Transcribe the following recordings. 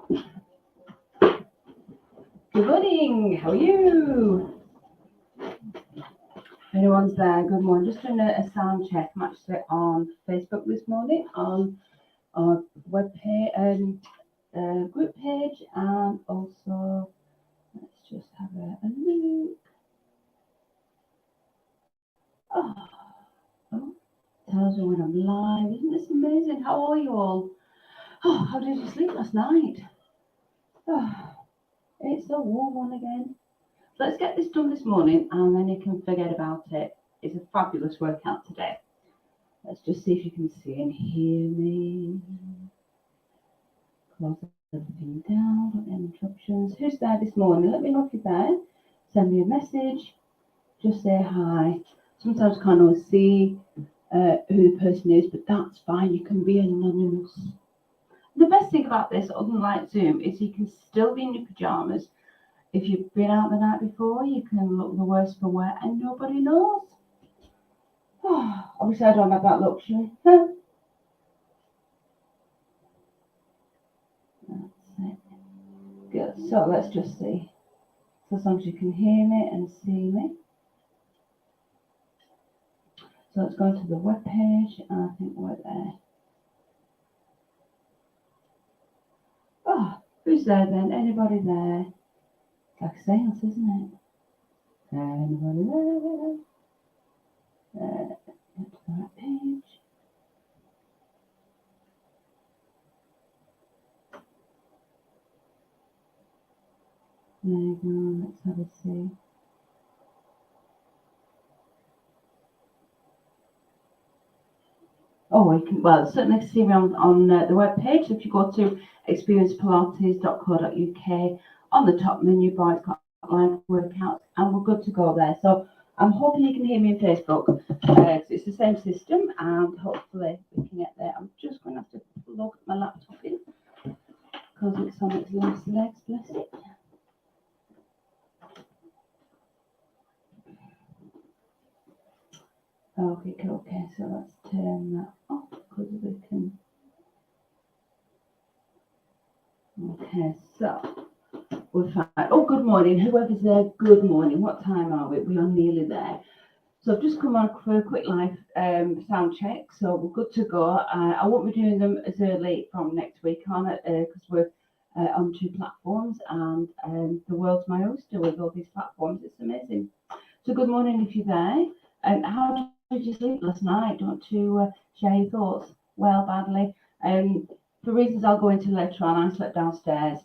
Good morning, how are you? If anyone's there, good morning. Just doing a sound check. I'm actually on Facebook this morning on our web page and group page, and also let's just have a look. Oh, tells me when I'm live. Isn't this amazing? How are you all? Oh, how did you sleep last night? Oh, it's so warm on again. Let's get this done this morning and then you can forget about it. It's a fabulous workout today. Let's just see if you can see and hear me. Close everything down, don't have interruptions. Who's there this morning? Let me know if you're there. Send me a message. Just say hi. Sometimes I can't always see who the person is, but that's fine. You can be anonymous. The best thing about this, unlike Zoom, is you can still be in your pajamas. If you've been out the night before, you can look the worse for wear and nobody knows. Oh, obviously, I don't have that luxury. That's it. Good. So let's just see. So as long as you can hear me and see me. So let's go to the web page, and I think we're there. Oh, who's there then? Anybody there? It's like a seance, isn't it? Anybody there? Get to the right page. There you go. Let's have a see. Oh, you can, well, certainly see me on the web page. If you go to experiencepilates.co.uk, on the top menu bar, it's got live workouts, and we're good to go there. So I'm hoping you can hear me on Facebook, because it's the same system, and hopefully we can get there. I'm just going to have to plug my laptop in, because it's on its last legs, bless it. Okay, so let's turn that off, because we can. Okay, so we're fine. Oh, good morning. Whoever's there, good morning. What time are we? We are nearly there. So I've just come on for a quick live sound check. So we're good to go. I won't be doing them as early from next week on it because we're on 2 platforms, and the world's my oyster with all these platforms. It's amazing. So good morning if you're there. And how did you sleep last night? Do you want to share your thoughts? Well, badly. For reasons I'll go into later on, I slept downstairs.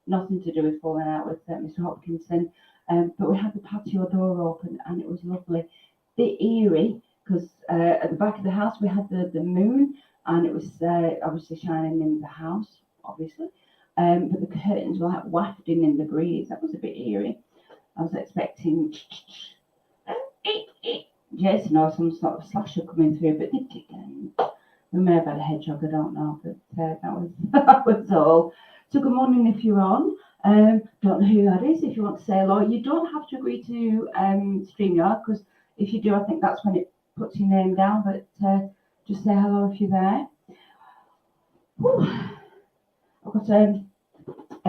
Nothing to do with falling out with Mr. Hopkinson. But we had the patio door open and it was lovely. Bit eerie because at the back of the house we had the moon, and it was obviously shining in the house, obviously. But the curtains were like wafting in the breeze. That was a bit eerie. I was expecting Jason or some sort of slasher coming through, but they didn't. We may have had a hedgehog, I don't know, but that was that was all. So good morning if you're on. Don't know who that is. If you want to say hello, you don't have to agree to StreamYard, because if you do, I think that's when it puts your name down. But just say hello if you're there. Whew. I've got a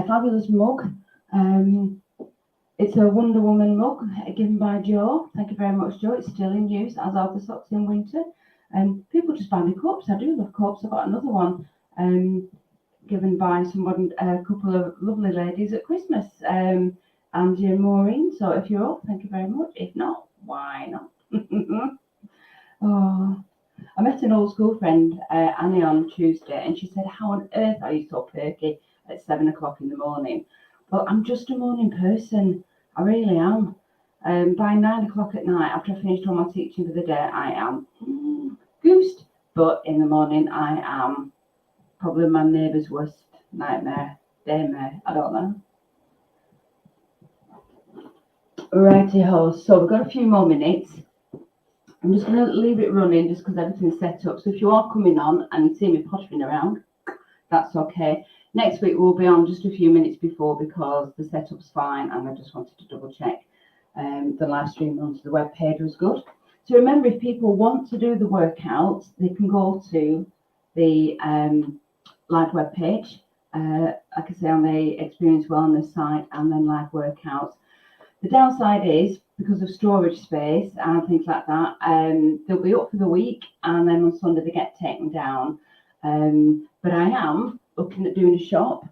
fabulous mug. It's a Wonder Woman mug given by Joe. Thank you very much, Joe. It's still in use, as are the socks in winter. People just buy me cups. I do love cups. I've got another one given by someone, a couple of lovely ladies at Christmas, Angie and Maureen. So if you're up, thank you very much. If not, why not? Oh, I met an old school friend, Annie, on Tuesday, and she said, how on earth are you so perky at 7 o'clock in the morning? Well, I'm just a morning person. I really am. By 9 o'clock at night, after I finished all my teaching for the day, I am goosed. But in the morning, I am probably my neighbour's worst nightmare, daymare, I don't know. Righty-ho, so we've got a few more minutes. I'm just going to leave it running just because everything's set up. So if you are coming on and you see me pottering around, that's okay. Next week we'll be on just a few minutes before because the setup's fine, and I just wanted to double check the live stream onto the web page was good. So remember, if people want to do the workouts, they can go to the live web page, like I say, on the Experience Wellness site, and then live workouts. The downside is, because of storage space and things like that, they'll be up for the week, and then on Sunday they get taken down. But I am looking at doing a shop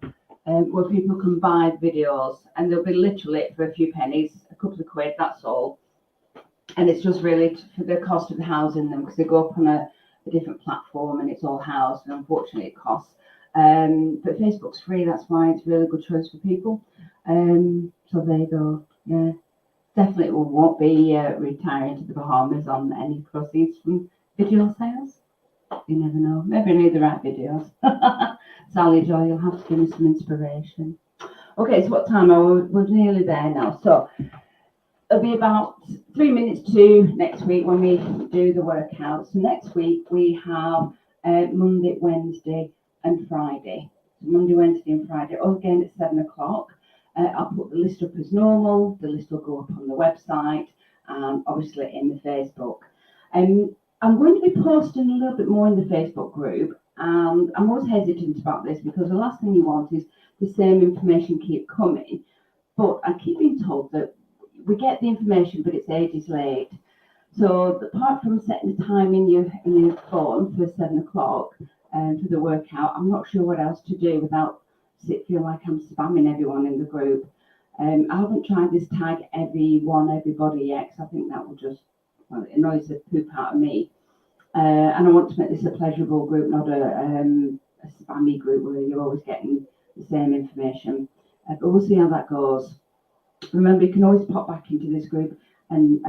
where people can buy the videos, and they'll be literally for a few pennies, a couple of quid, that's all. And it's just really for the cost of housing them, because they go up on a different platform and it's all housed, and unfortunately it costs. But Facebook's free, that's why it's a really good choice for people. So there you go. Yeah, definitely won't be retiring to the Bahamas on any proceeds from video sales. You never know. Maybe I need the right videos. Sally Joy, you'll have to give me some inspiration. Okay, so what time are we? We're nearly there now. So it'll be about 3 minutes to next week when we do the workout. So next week we have Monday, Wednesday and Friday. So Monday, Wednesday and Friday, all again at 7 o'clock. I'll put the list up as normal. The list will go up on the website and obviously in the Facebook. I'm going to be posting a little bit more in the Facebook group. I'm always hesitant about this, because the last thing you want is the same information keep coming. But I keep being told that we get the information, but it's ages late. So apart from setting the time in your phone for 7 o'clock for the workout, I'm not sure what else to do without feel like I'm spamming everyone in the group. I haven't tried this tag everybody yet, because I think that will just, well, it annoys the poop out of me. And I want to make this a pleasurable group, not a spammy group where you're always getting the same information. But we'll see how that goes. Remember, you can always pop back into this group and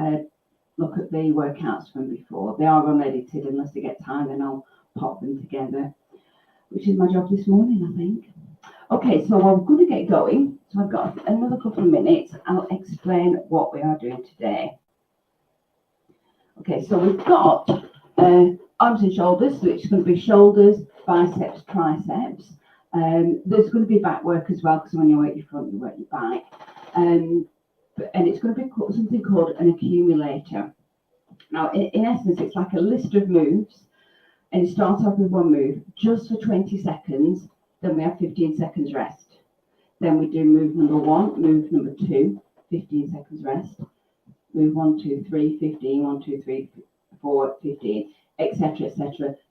look at the workouts from before. They are unedited, unless they get time, then I'll pop them together, which is my job this morning, I think. Okay, so I'm going to get going. So I've got another couple of minutes. I'll explain what we are doing today. Okay, so we've got arms and shoulders, so it's going to be shoulders, biceps, triceps. There's going to be back work as well, because when you work your front, you work your back. And it's going to be something called an accumulator. Now, in essence, it's like a list of moves, and you start off with one move just for 20 seconds. Then we have 15 seconds rest. Then we do move number 1, move number 2, 15 seconds rest. Move 1, 2, 3, 15, 1, 2, 3, 4, 15, etc.,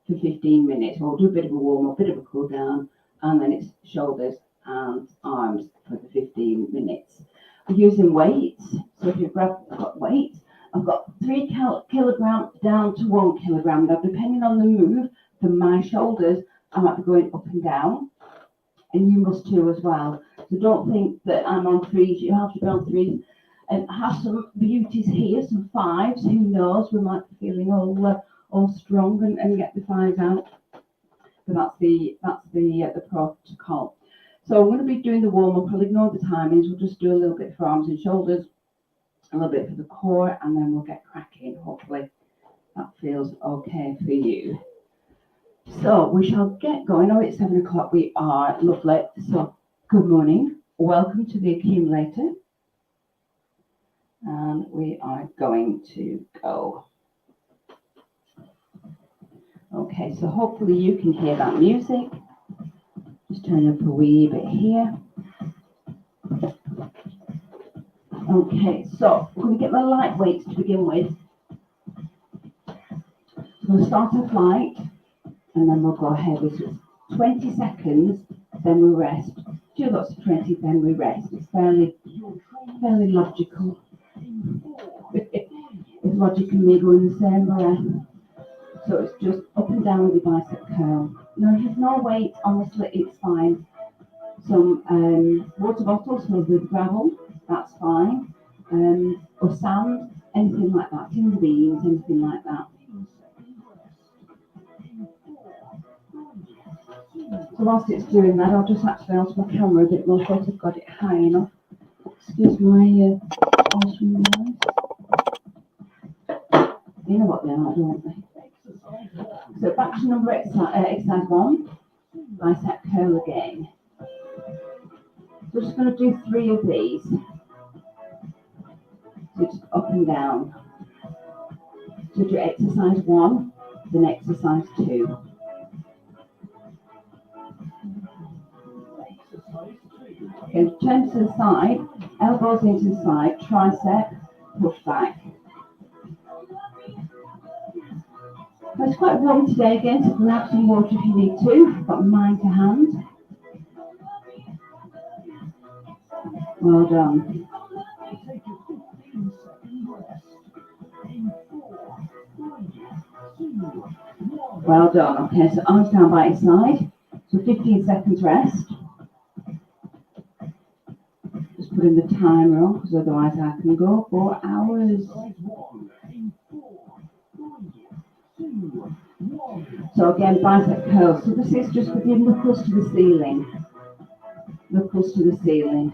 for 15 minutes. We'll do a bit of a warm up, a bit of a cool down, and then it's shoulders and arms for the 15 minutes. We're using weights. So if you've got weights, I've got 3 kilograms down to 1 kilogram. Now, depending on the move, for my shoulders, I might be going up and down. And you must too as well. So don't think that I'm on 3s. You have to be on 3s. And have some beauties here, some 5s. Who knows? We might be feeling all strong and get the 5s out. But that's the protocol. So I'm going to be doing the warm up. I'll ignore the timings. We'll just do a little bit for arms and shoulders, a little bit for the core, and then we'll get cracking. Hopefully that feels okay for you. So we shall get going. Oh, it's 7 o'clock. We are lovely. So good morning. Welcome to the Accumulator. And we are going to go. Okay, so hopefully you can hear that music. Just turn up a wee bit here. Okay, so we're going to get the light weights to begin with. We'll start off light, and then we'll go heavy. So it's 20 seconds, then we rest. Do lots of 20, then we rest. It's fairly logical. It's logic and me going the same breath. So it's just up and down with your bicep curl. No, you have no weight, honestly, it's fine. Some water bottles filled with gravel, that's fine. Or sand, anything like that, tin beans, anything like that. So whilst it's doing that, I'll just actually ask my camera a bit more so I've got it high enough. Excuse my awesome noise. You know what they are, don't they? So back to number exercise 1, bicep curl again. We're just going to do 3 of these. So just up and down. So do exercise 1, then exercise 2. Okay, turn to the side, elbows into the side, tricep, push back. It's quite warm today again, so grab some water if you need to. Got mine to hand. Well done. Well done. Okay, so arms down by your side. So 15 seconds rest. Just putting the timer on because otherwise I can go 4 hours. So again, bicep curls. So this is just with your knuckles to the ceiling. Knuckles to the ceiling.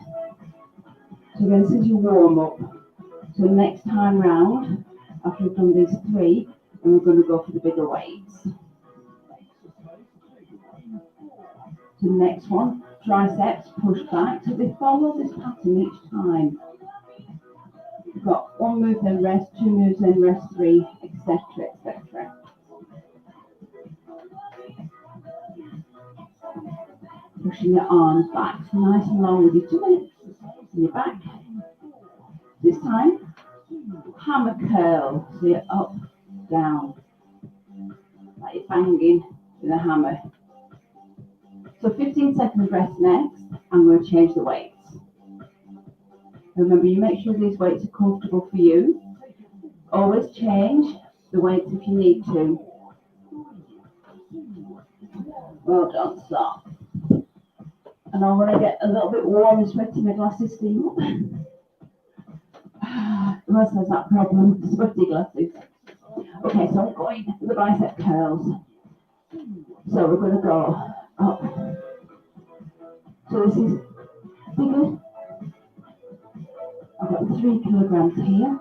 So again, this is your warm up. So next time round, after we've done these 3, and we're going to go for the bigger weights. So next one, triceps, push back. So they follow this pattern each time. We've got 1 move, then rest, 2 moves, then rest, 3, etc., etc. Pushing your arms back, so nice and long with your 2 minutes. And your back. This time, hammer curl. So you're up, down, like you're banging with a hammer. So 15 seconds rest next. I'm going to change the weights. Remember, you make sure these weights are comfortable for you. Always change the weights if you need to. Well done, stop. And I want to get a little bit warm and sweaty, my glasses steam up. Who else has that problem? Sweaty glasses. Okay, so I'm going for the bicep curls. So we're going to go up. So this is bigger. I've got 3 kilograms here.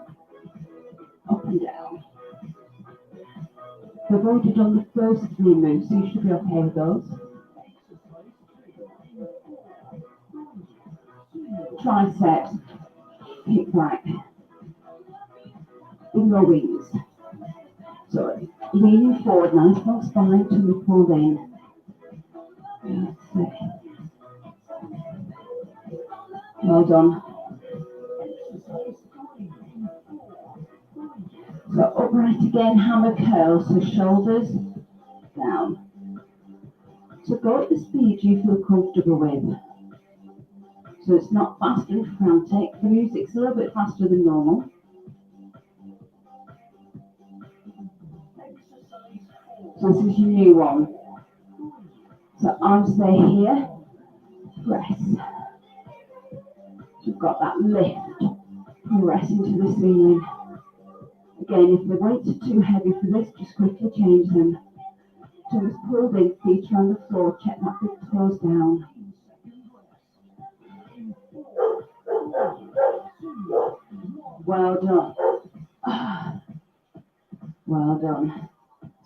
Up and down. We've already done the first 3 moves, so you should be okay with those. Triceps, hip back, bingo wings. So leaning forward, nice long spine till we pulled in. That's it. Well done. So upright again, hammer curl, so shoulders down. So go at the speed you feel comfortable with. So it's not fast and frantic. The music's a little bit faster than normal. So this is your new one. So arms stay here, press. So you've got that lift, press into the ceiling. Again, if the weights are too heavy for this, just quickly change them. So it's pulled in, feet are on the floor, check that big toes down. Well done. Well done.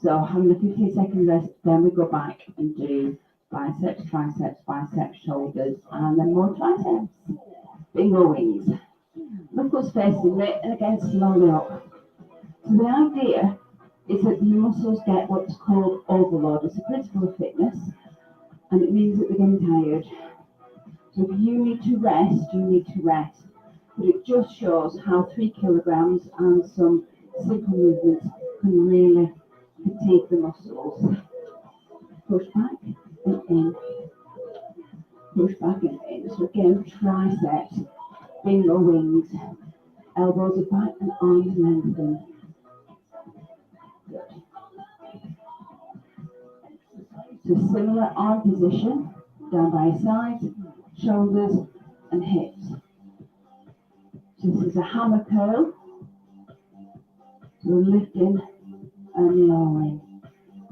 So having a 15-second rest, then we go back and do biceps, triceps, biceps, shoulders, and then more triceps. Bingo wings. Knuckles facing it, and again slowly up. So the idea is that the muscles get what's called overload. It's a principle of fitness, and it means that they're getting tired. So if you need to rest, you need to rest. But it just shows how 3 kilograms and some simple movements can really fatigue the muscles. Push back and in. Push back and in. So again, triceps, bingo wings. Elbows are back and arms lengthen. Good. So similar arm position, down by your sides, shoulders and hips. So this is a hammer curl. So we're lifting and lowering.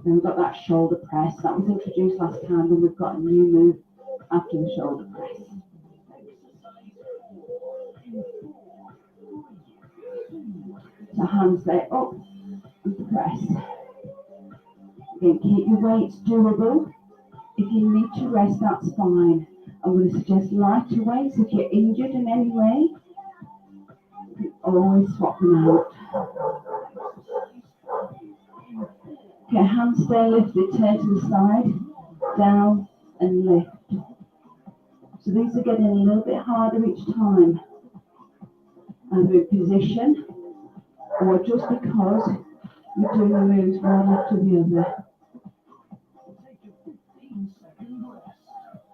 Then we've got that shoulder press. That was introduced last time, and we've got a new move after the shoulder press. So hands stay up and press. Again, keep your weights doable. If you need to rest, that's fine. I'm going to suggest lighter weights. If you're injured in any way, you can always swap them out. Okay, hands stay lifted, turn to the side, down and lift. So these are getting a little bit harder each time. Either in position or just because you're doing the moves one after the other.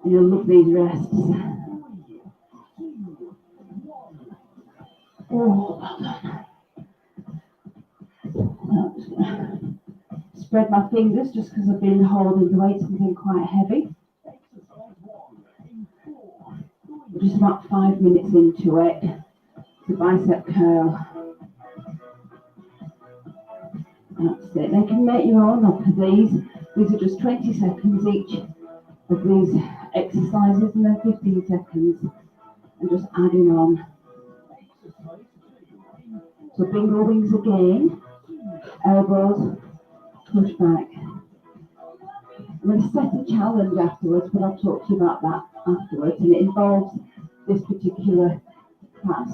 And you'll love these rests. Oh, well done. I'm just going to spread my fingers just because I've been holding the weights and been quite heavy. We're just about 5 minutes into it. The bicep curl. That's it. They can make your own up of these. These are just 20 seconds each of these exercises and then 15 seconds. And just adding on. So bingo wings again. Elbows, push back. I'm going to set a challenge afterwards, but I'll talk to you about that afterwards. And it involves this particular class.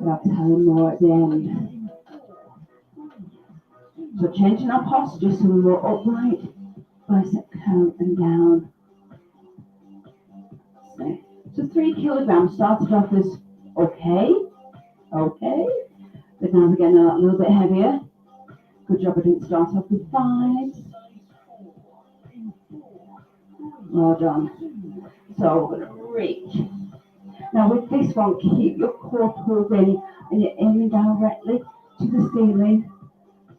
But I'll tell you more at the end. So changing our posture so we're more upright, bicep curl and down. So 3 kilograms started off as okay, but now we're getting a little bit heavier. Good job I didn't start off with 5. Well done. So we're going to reach. Now with this one, keep your core pulled in and you're aiming directly to the ceiling.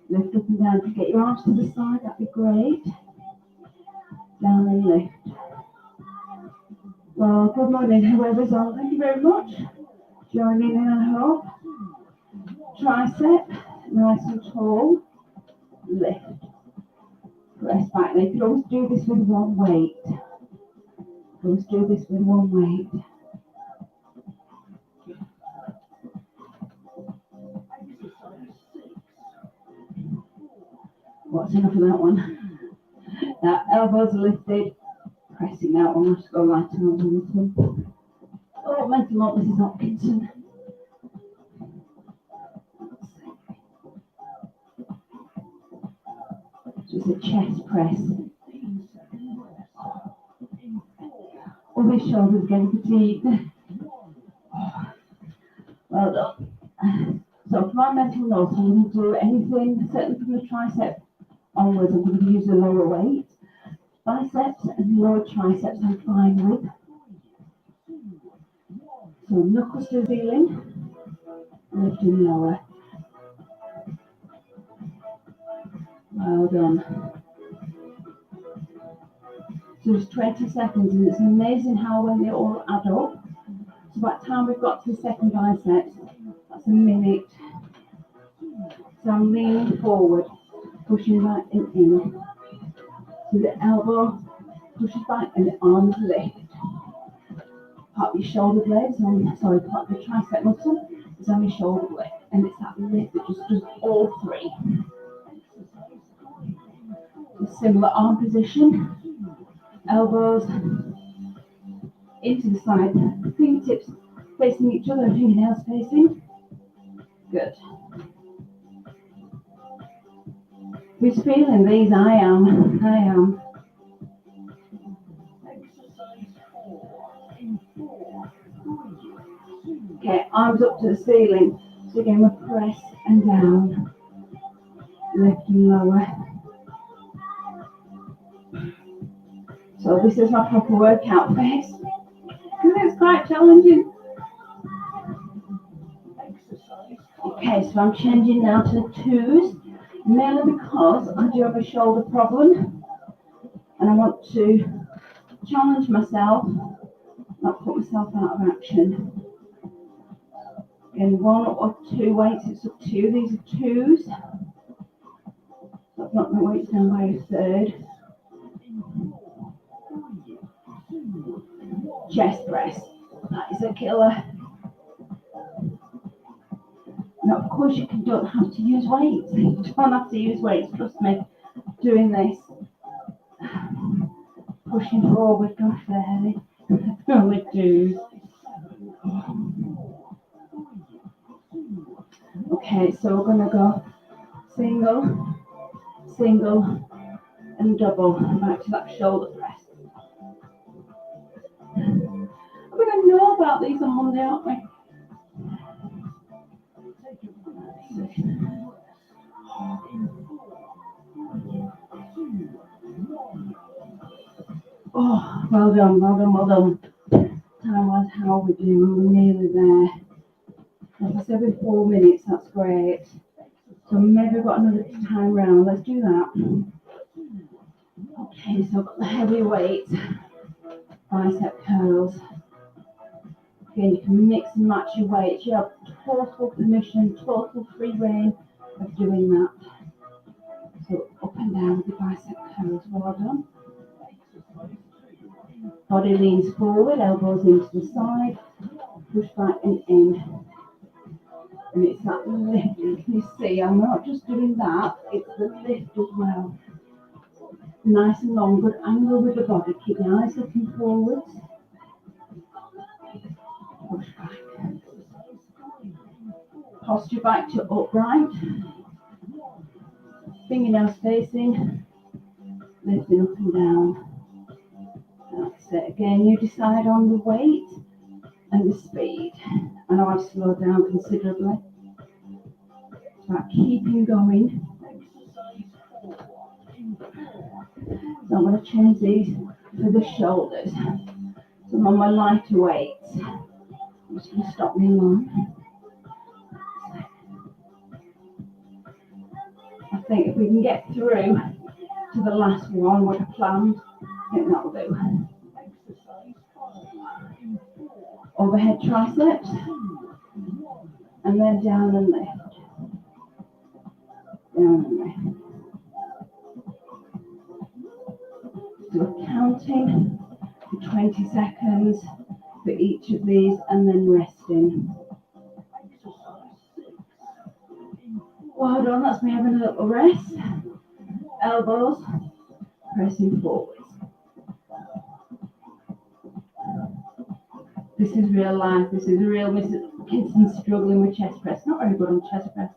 Lift up and down. If you get your arms to the side, that'd be great. Down and lift. Well, good morning, whoever's on. Thank you very much. Joining in, I hope. Tricep, nice and tall. Lift. Press back. Now you can always do this with one weight. Always do this with one weight. What's enough of that one? Now, elbows are lifted. Pressing that one. I'll just go right over this one. Oh, mental up, Mrs. Hopkinson. Just a chest press. All these shoulders getting fatigued. Well done. So for my mental notes, I'm going to do anything, certainly from the tricep onwards, I'm going to use the lower weight. Biceps and lower triceps I'm fine with. So knuckles to the ceiling, lifting lower. Well done. So just 20 seconds, and it's amazing how when they all add up, so by the time we've got to the second biceps, that's a minute. So I'm leaning forward, pushing back and in. So the elbow pushes back and the arms lift. Part of your shoulder blades, part of the tricep muscle is on your shoulder blade, and it's that lift that just does all 3. So similar arm position, elbows into the side, fingertips facing each other, fingernails facing. Good. Who's feeling these? I am. Okay, arms up to the ceiling. So again, we press and down. Lift and lower. So this is my proper workout face. Because it's quite challenging. Okay, so I'm changing now to the 2s. Mainly because I do have a shoulder problem. And I want to challenge myself, not put myself out of action. In 1 or 2 weights, it's up to you. These are 2s. So I've knocked my weights down by a 3rd. Chest press. That is a killer. Now, of course, you don't have to use weights. You don't have to use weights. Trust me. Doing this. Pushing forward. Gosh, they're heavy. Only 2s. Okay, so we're going to go single, single, and double, and back to that shoulder press. We're going to know about these on Monday, aren't we? Oh, well done, well done, well done. Time-wise, how are we doing? We're nearly there. Like I said, with 4 minutes, that's great. So maybe we've got another time round. Let's do that. Okay, so I've got the heavy weight, bicep curls. Again, you can mix and match your weights. You have total permission, total free reign of doing that. So up and down with the bicep curls. Well done. Body leans forward, elbows into the side, push back and in. And it's that lift. Can you see? I'm not just doing that, it's the lift as well. Nice and long, good angle with the body. Keep the eyes looking forwards. Push back. Posture back to upright. Fingernails facing. Lifting up and down. That's it. Again, you decide on the weight and the speed. I know I've slowed down considerably. It's about keeping going. So I'm going to change these for the shoulders. So I'm on my lighter weights. I'm just going to stop me along. I think if we can get through to the last one, what I planned, I think that'll do. Overhead triceps, and then down and lift. Down and lift. Do a counting for 20 seconds for each of these, and then resting. Well done, that's me having a little rest. Elbows pressing forwards. This is real life. This is real. Mrs. Kinson's struggling with chest press. Not very good on chest press.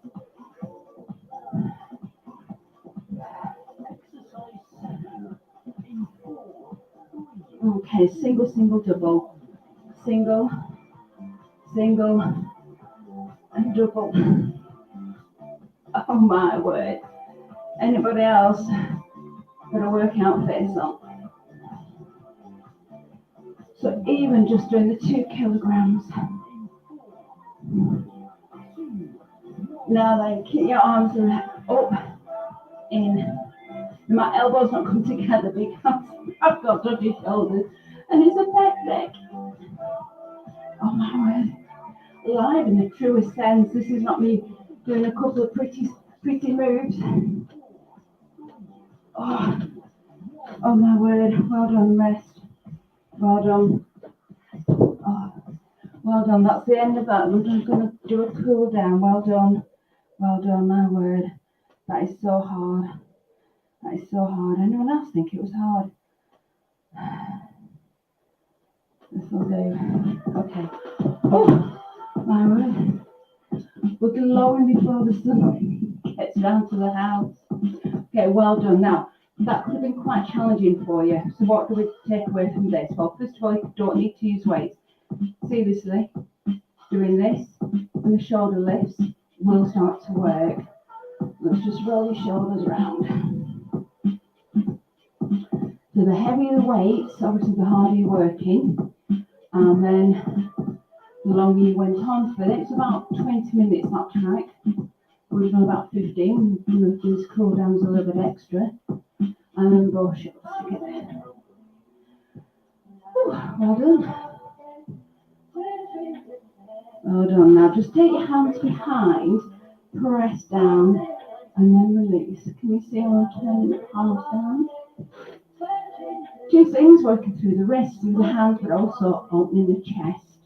Okay, single, single, double. Single, single, and double. Oh my word. Anybody else got a workout face on? So even just doing the 2 kilograms. Now then, keep your arms up, in. My elbows not come together because I've got dodgy shoulders and it's a pec neck. Oh my word. Live in the truest sense. This is not me doing a couple of pretty moves. Oh my word. Well done, rest. Well done. Oh, well done. That's the end of that. We're just going to do a cool down. Well done. Well done, my word. That is so hard. That is so hard. Anyone else think it was hard? This will do. Okay. Oh, my word. We're glowing before the sun gets down to the house. Okay, well done. Now, that could have been quite challenging for you. So what do we take away from this? Well, first of all, you don't need to use weights. Seriously, doing this and the shoulder lifts will start to work. Let's just roll your shoulders around. So the heavier the weights, obviously the harder you're working. And then the longer you went on for it, it's about 20 minutes that track. We've done about 15. These cool downs a little bit extra. And then both shoulders together. Well done. Well done. Now just take your hands behind, press down, and then release. Can you see how I'm turning the palms down? 2 things, working through the wrists, through the hands, but also opening the chest.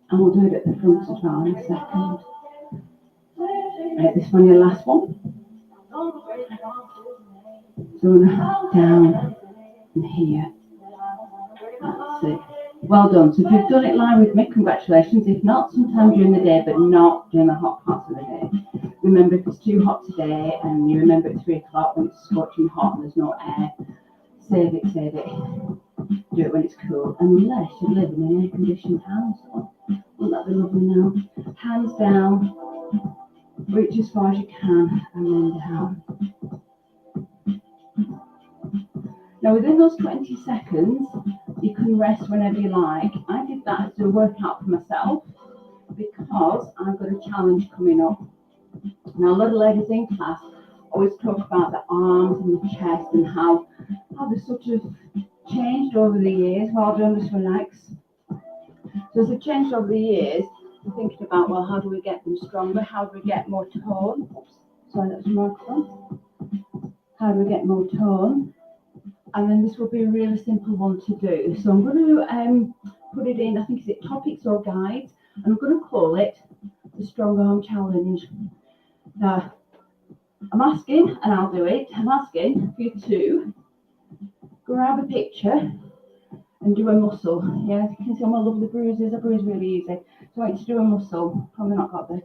And we'll do it at the front as well in a second. Right, this one, your last one. So down and here. That's it. Well done. So if you've done it live with me, congratulations. If not, sometime during the day, but not during the hot parts of the day. remember if it's too hot today, and you remember at 3 o'clock when it's scorching hot and there's no air, save it, save it. Do it when it's cool, unless you live in an air-conditioned house. Wouldn't that be lovely now? Hands down, reach as far as you can, and then down. Now, within those 20 seconds, you can rest whenever you like. I did that as a workout for myself because I've got a challenge coming up. Now, a lot of ladies in class always talk about the arms and the chest and how they've sort of changed over the years. Well done, just relax. So as they've changed over the years, I'm thinking about, well, how do we get them stronger? How do we get more tone? Oops, sorry, that was more fun. How do we get more tone? And then this will be a really simple one to do. So I'm going to put it in, I think, is it topics or guides? And I'm going to call it the Strong Arm Challenge. Now, I'm asking, and I'll do it, I'm asking for you to grab a picture and do a muscle. Yeah, you can see all my lovely bruises. I bruise really easy. So I want you to do a muscle. Probably not got the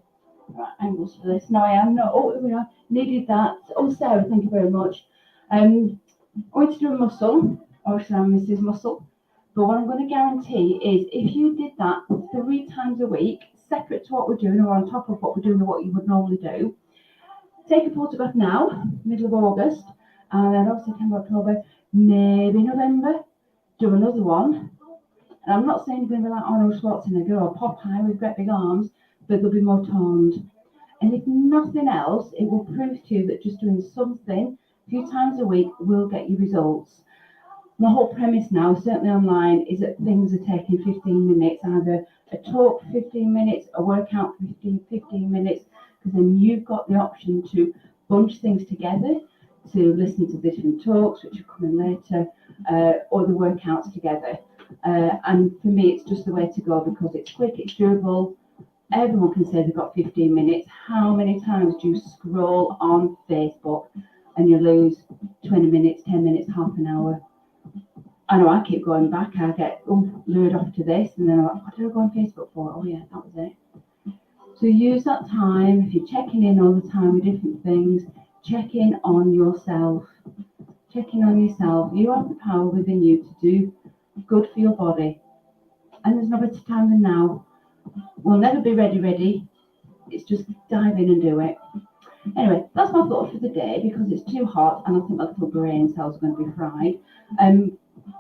right angles for this. No, I am not. Oh, we are. Needed that. Oh, Sarah, thank you very much. I want you to do a muscle. Obviously, I'm Mrs. Muscle. But what I'm going to guarantee is if you did that 3 times a week, separate to what we're doing or on top of what we're doing or what you would normally do, take a photograph now, middle of August, and then also September, October, maybe November, do another one. And I'm not saying you're going to be like Arnold Schwarzenegger or Popeye with great big arms, but they'll be more toned. And if nothing else, it will prove to you that just doing something a few times a week will get you results. My whole premise now, certainly online, is that things are taking 15 minutes, either a talk for 15 minutes, a workout for 15 minutes, because then you've got the option to bunch things together, to listen to different talks, which are coming later, or the workouts together. And for me, it's just the way to go because it's quick, it's doable. Everyone can say they've got 15 minutes. How many times do you scroll on Facebook and you lose 20 minutes, 10 minutes, half an hour? I know I keep going back. I get lured off to this, and then I'm like, what did I go on Facebook for? Oh yeah, that was it. So use that time. If you're checking in all the time with different things, check in on yourself. Check in on yourself. You have the power within you to do good for your body. And there's no better time than now. We'll never be ready. It's just dive in and do it. Anyway, that's my thought for the day because it's too hot and I think my little brain cells are going to be fried.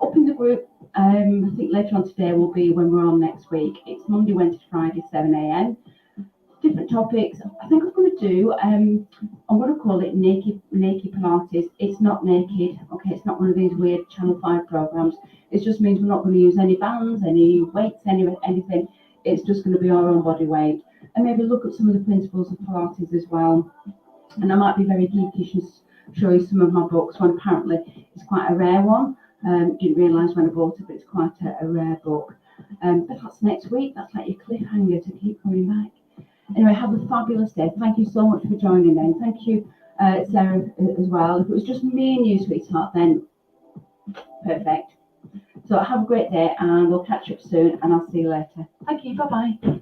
Up in the group, I think later on today will be when we're on next week. It's Monday, Wednesday, Friday, 7 a.m. Different topics. I think I'm going to do, I'm going to call it naked Pilates. It's not naked, okay? It's not one of these weird Channel 5 programs. It just means we're not going to use any bands, any weights, anything. It's just going to be our own body weight. And maybe look at some of the principles of Pilates as well. And I might be very geekish and show you some of my books. One apparently is quite a rare one. Didn't realise when I bought it, but it's quite a rare book. But that's next week. That's like your cliffhanger to keep coming back. Anyway, have a fabulous day. Thank you so much for joining in. Thank you, Sarah, as well. If it was just me and you, sweetheart, then perfect. So have a great day and we'll catch up soon and I'll see you later. Thank you. Bye-bye.